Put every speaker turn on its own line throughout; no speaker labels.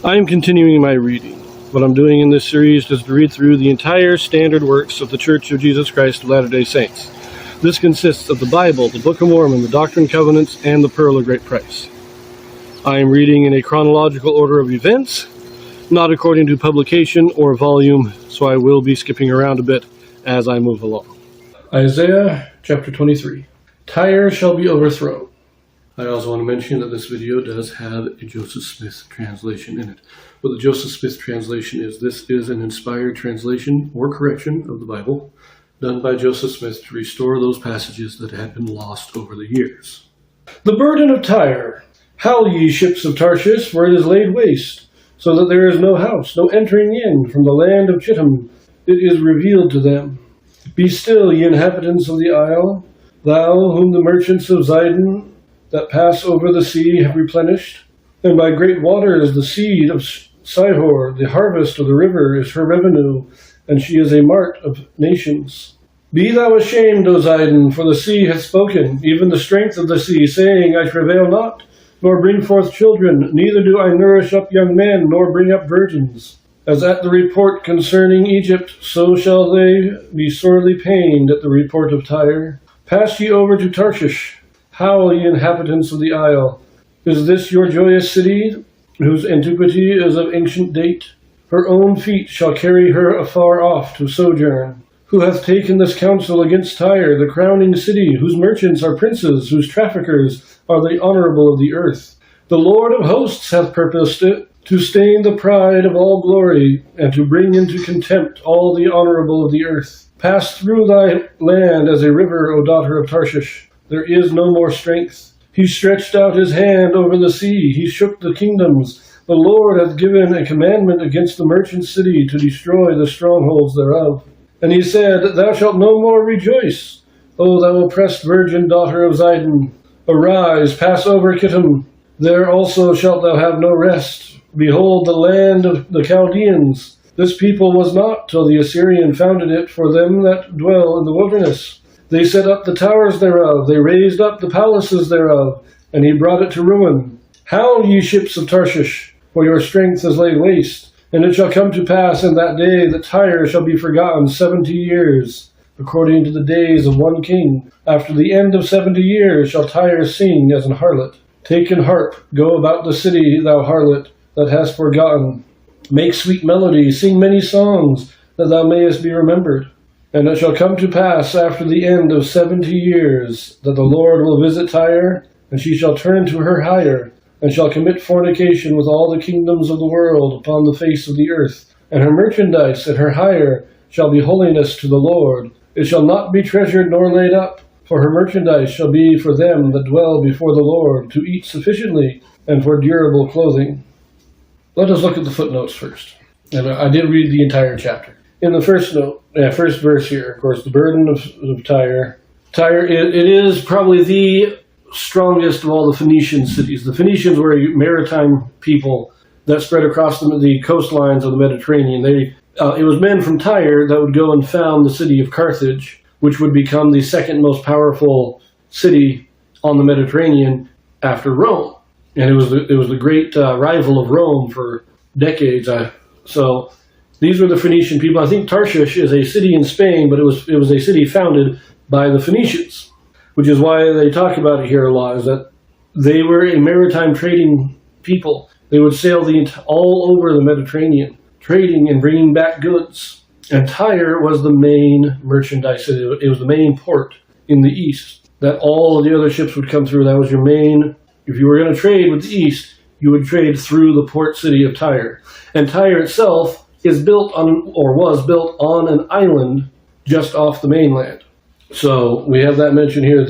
I am continuing my reading. What I'm doing in this series is to read through the entire standard works of the Church of Jesus Christ of Latter-day Saints. This consists of the Bible, the Book of Mormon, the Doctrine and Covenants, and the Pearl of Great Price. I am reading in a chronological order of events, not according to publication or volume, so I will be skipping around a bit as I move along. Isaiah chapter 23. Tyre shall be overthrown. I also want to mention that this video does have a Joseph Smith translation in it. What the Joseph Smith translation is, this is an inspired translation or correction of the Bible done by Joseph Smith to restore those passages that had been lost over the years. The burden of Tyre. Howl, ye ships of Tarshish, for it is laid waste, so that there is no house, no entering in from the land of Chittim. It is revealed to them. Be still, ye inhabitants of the isle, thou whom the merchants of Zidon that pass over the sea have replenished, and by great waters the seed of Sihor, the harvest of the river, is her revenue, and she is a mart of nations. Be thou ashamed, O Zidon, for the sea hath spoken, even the strength of the sea, saying, I travail not, nor bring forth children, neither do I nourish up young men, nor bring up virgins. As at the report concerning Egypt, so shall they be sorely pained at the report of Tyre. Pass ye over to Tarshish. Howl, ye inhabitants of the isle. Is this your joyous city, whose antiquity is of ancient date? Her own feet shall carry her afar off to sojourn. Who hath taken this counsel against Tyre, the crowning city, whose merchants are princes, whose traffickers are the honorable of the earth? The Lord of hosts hath purposed it, to stain the pride of all glory, and to bring into contempt all the honorable of the earth. Pass through thy land as a river, O daughter of Tarshish. There is no more strength. He stretched out his hand over the sea. He shook the kingdoms. The Lord hath given a commandment against the merchant city to destroy the strongholds thereof. And he said, Thou shalt no more rejoice, O thou oppressed virgin daughter of Zidon. Arise, pass over Chittim. There also shalt thou have no rest. Behold the land of the Chaldeans. This people was not till the Assyrian founded it for them that dwell in the wilderness. They set up the towers thereof, they raised up the palaces thereof, and he brought it to ruin. Howl, ye ships of Tarshish, for your strength is laid waste. And it shall come to pass in that day that Tyre shall be forgotten 70 years, according to the days of one king. After the end of 70 years shall Tyre sing as an harlot. Take an harp, go about the city, thou harlot, that hast forgotten. Make sweet melody, sing many songs, that thou mayest be remembered. And it shall come to pass after the end of 70 years, that the Lord will visit Tyre, and she shall turn to her hire, and shall commit fornication with all the kingdoms of the world upon the face of the earth. And her merchandise and her hire shall be holiness to the Lord. It shall not be treasured nor laid up, for her merchandise shall be for them that dwell before the Lord, to eat sufficiently, and for durable clothing. Let us look at the footnotes first. And I did read the entire chapter. In the first verse here, of course, the burden of Tyre. Tyre, it is probably the strongest of all the Phoenician cities. The Phoenicians were a maritime people that spread across the coastlines of the Mediterranean. It was men from Tyre that would go and found the city of Carthage, which would become the second most powerful city on the Mediterranean after Rome. And it was the great rival of Rome for decades. So these were the Phoenician people. I think Tarshish is a city in Spain, but it was a city founded by the Phoenicians, which is why they talk about it here a lot, is that they were a maritime trading people. They would sail all over the Mediterranean, trading and bringing back goods. And Tyre was the main merchandise city. It was the main port in the east that all of the other ships would come through. That was your main. If you were going to trade with the east, you would trade through the port city of Tyre. And Tyre itself was built on an island just off the mainland. So we have that mentioned here.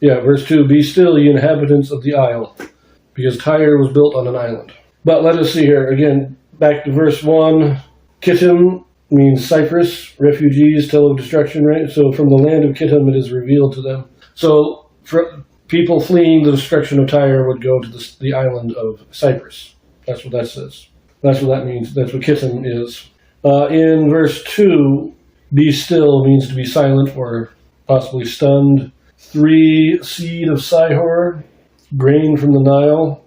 Verse 2, Be still, ye inhabitants of the isle, because Tyre was built on an island. But let us see here, again, back to verse 1. Chittim means Cyprus, refugees tell of destruction, right? So from the land of Chittim it is revealed to them. So people fleeing the destruction of Tyre would go to the island of Cyprus. That's what that says. That's what that means. That's what Chittim is. In verse 2, be still means to be silent or possibly stunned. 3, seed of Sihor, grain from the Nile.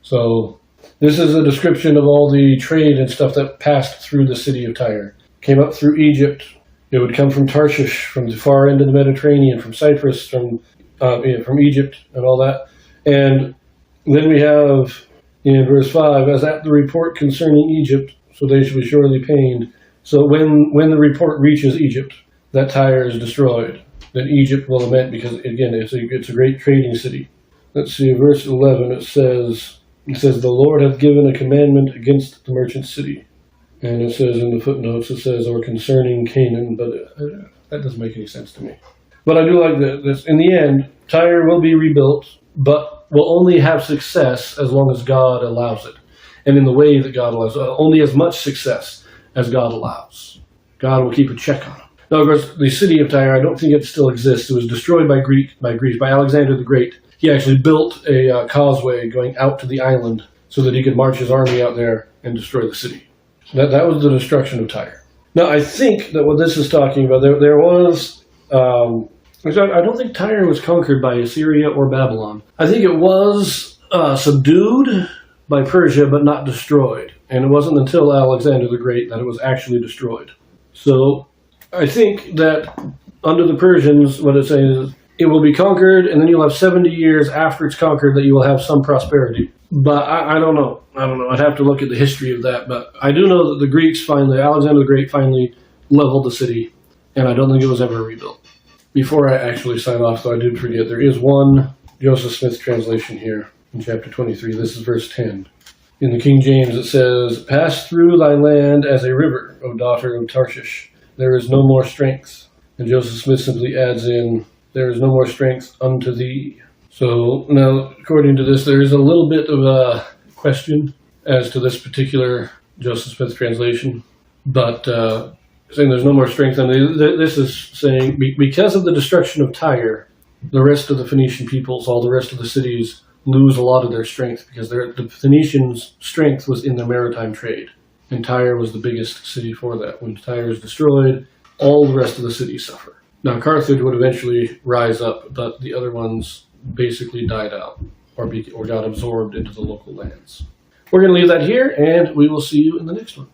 So This is a description of all the trade and stuff that passed through the city of Tyre. Came up through Egypt. It would come from Tarshish, from the far end of the Mediterranean, from Cyprus, from Egypt, and all that. And then we have in verse 5, as at the report concerning Egypt, so they shall be surely pained. So when the report reaches Egypt, that Tyre is destroyed, then Egypt will lament, because again, it's a great trading city. Let's see, verse 11, it says, the Lord hath given a commandment against the merchant city. And it says in the footnotes, it says, or concerning Canaan, but that doesn't make any sense to me. But I do like this. In the end, Tyre will be rebuilt, but will only have success as long as God allows it. And in the way that God allows it, only as much success as God allows. God will keep a check on it. Now, of course, the city of Tyre, I don't think it still exists. It was destroyed by Alexander the Great. He actually built a causeway going out to the island so that he could march his army out there and destroy the city. That was the destruction of Tyre. Now, I think that what this is talking about, there was... I don't think Tyre was conquered by Assyria or Babylon. I think it was subdued by Persia, but not destroyed. And it wasn't until Alexander the Great that it was actually destroyed. So I think that under the Persians, what it's saying is, it will be conquered, and then you'll have 70 years after it's conquered that you will have some prosperity. But I don't know. I'd have to look at the history of that. But I do know that the Greeks Alexander the Great finally leveled the city, and I don't think it was ever rebuilt. Before I actually sign off, though, I did forget, there is one Joseph Smith translation here in chapter 23. This is verse 10. In the King James it says, pass through thy land as a river, O daughter of Tarshish. There is no more strength. And Joseph Smith simply adds in, there is no more strength unto thee. So now, according to this, there is a little bit of a question as to this particular Joseph Smith translation. But saying there's no more strength, and this is saying because of the destruction of Tyre, the rest of the Phoenician peoples, all the rest of the cities, lose a lot of their strength because the Phoenicians' strength was in their maritime trade, and Tyre was the biggest city for that. When Tyre is destroyed, all the rest of the cities suffer. Now Carthage would eventually rise up, but the other ones basically died out or got absorbed into the local lands. We're going to leave that here, and we will see you in the next one.